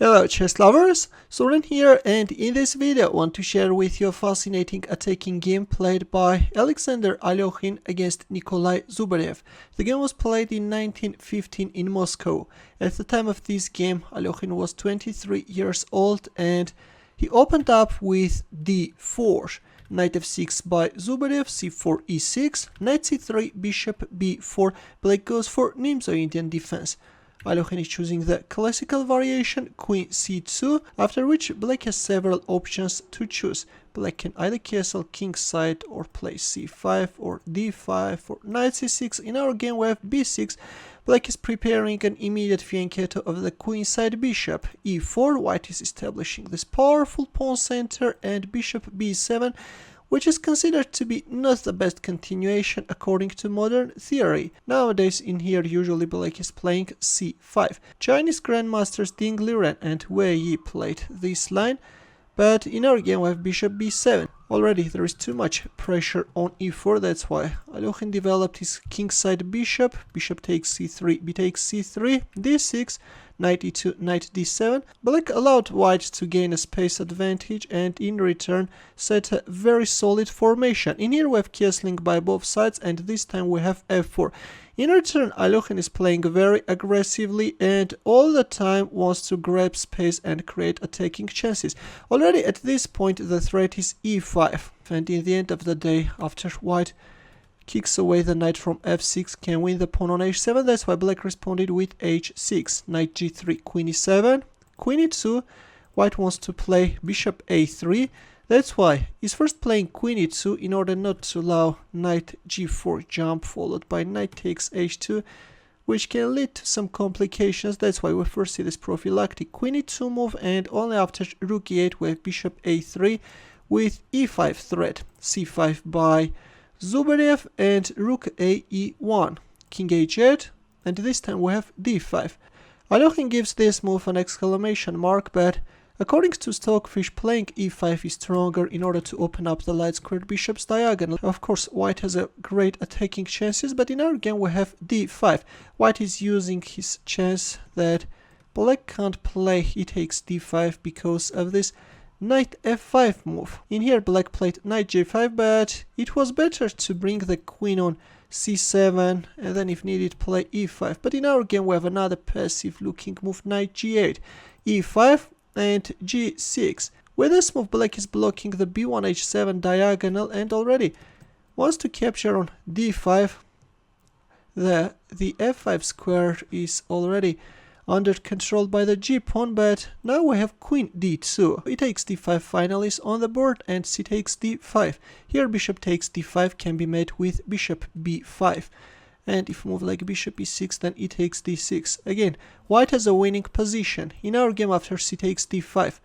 Hello chess lovers, Suren here, and in this video I want to share with you a fascinating attacking game played by Alexander Alekhine against Nikolay Zubarev. The game was played in 1915 in Moscow. At the time of this game, Alekhine was 23 years old and he opened up with d4. Knight f6 by Zubarev, c4 e6, knight c3, bishop b4, black goes for Nimzo-Indian defense. Alekhine is choosing the classical variation queen c2, after which black has several options to choose. Black can either castle kingside or play c5 or d5 or knight c6. In our game we have b6. Black is preparing an immediate fianchetto of the queenside bishop. e4, white is establishing this powerful pawn center, and bishop b7, which is considered to be not the best continuation according to modern theory. Nowadays in here usually black is playing c5. Chinese grandmasters Ding Liren and Wei Yi played this line, but in our game we have bishop b7. Already there is too much pressure on e4, that's why Alekhine developed his kingside bishop. Bishop takes c3, b takes c3, d6, knight e2, knight d7. Black allowed white to gain a space advantage and in return set a very solid formation. In here we have castling by both sides, and this time we have f4. In return, Alekhine is playing very aggressively and all the time wants to grab space and create attacking chances. Already at this point the threat is e5, and in the end of the day, after white kicks away the knight from f6, can win the pawn on h7. That's why black responded with h6, knight g3, queen e7, queen e2. White wants to play bishop a3. That's why he's first playing queen e2 in order not to allow knight g4 jump followed by knight takes h2, which can lead to some complications. That's why we first see this prophylactic queen e2 move, and only after rook e8 we have bishop a3 with e5 threat, c5 by Zubarev, and rook a e1, king h8, and this time we have d5. Alekhine gives this move an exclamation mark, but according to Stockfish, playing e5 is stronger in order to open up the light squared bishop's diagonal. Of course, white has a great attacking chances, but in our game we have d5. White is using his chance that black can't play e takes d5 because of this knight f5 move. In here black played knight j5, but it was better to bring the queen on c7 and then if needed play e5. But in our game we have another passive looking move, knight g8, e5 and g6. With this move black is blocking the b1 h7 diagonal and already wants to capture on d5. The f5 square is already under control by the g pawn, but now we have queen d2. E takes d5 finally is on the board, and c takes d5. Here bishop takes d5 can be met with bishop b5. And if move like bishop e6, then e takes d6. Again, white has a winning position. In our game after c takes d5,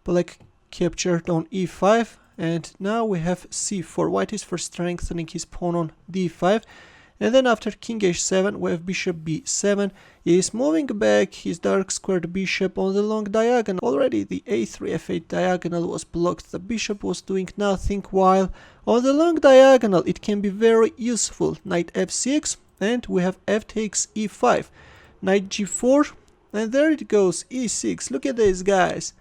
black captured on e5, and now we have c4. White is first strengthening his pawn on d5, and then after king h7 we have bishop b7. He is moving back his dark squared bishop on the long diagonal. Already the a3 f8 diagonal was blocked. The bishop was doing nothing, while on the long diagonal it can be very useful. Knight f6, and we have f takes e5, knight g4, and there it goes, e6. Look at this, guys.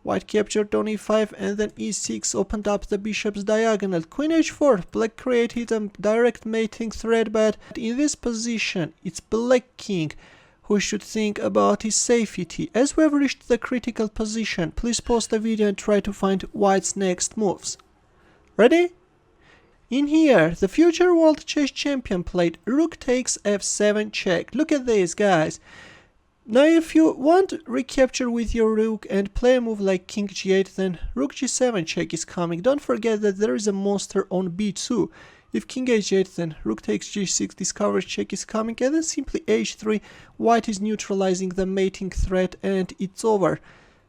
White captured on e5 and then e6 opened up the bishop's diagonal. Queen h4, black created a direct mating threat, but in this position it's black king who should think about his safety. As we have reached the critical position, please pause the video and try to find white's next moves. Ready? In here, the future world chess champion played rook takes f7 check. Look at this, guys. Now if you want recapture with your rook and play a move like king g8, then rook g7 check is coming. Don't forget that there is a monster on b2. If king h8, then rook takes g6, discovery check is coming, and then simply h3, white is neutralizing the mating threat and it's over.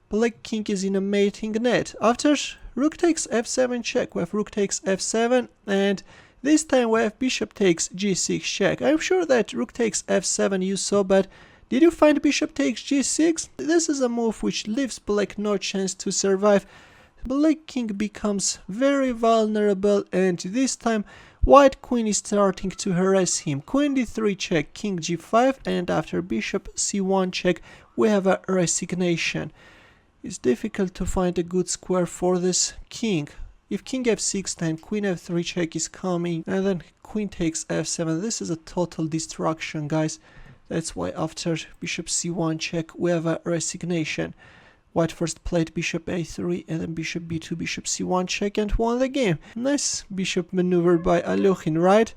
Black king is in a mating net. After rook takes f7 check, we have rook takes f7, and this time we have bishop takes g6 check. I'm sure that rook takes f7 you saw, but did you find bishop takes g6? This is a move which leaves black no chance to survive. Black king becomes very vulnerable, and this time white queen is starting to harass him. Queen d3 check, king g5, and after bishop c1 check we have a resignation. It's difficult to find a good square for this king. If king f6, then queen f3 check is coming, and then queen takes f7. This is a total destruction, guys. That's why after bishop c1 check, we have a resignation. White first played bishop a3 and then bishop b2, bishop c1 check, and won the game. Nice bishop maneuver by Alekhine, right?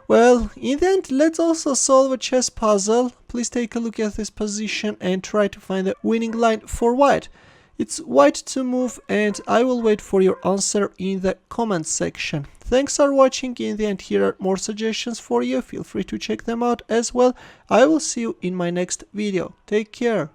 Well, in the end, let's also solve a chess puzzle. Please take a look at this position and try to find the winning line for white. It's white to move, and I will wait for your answer in the comment section. Thanks for watching. In the end, here are more suggestions for you. Feel free to check them out as well. I will see you in my next video. Take care.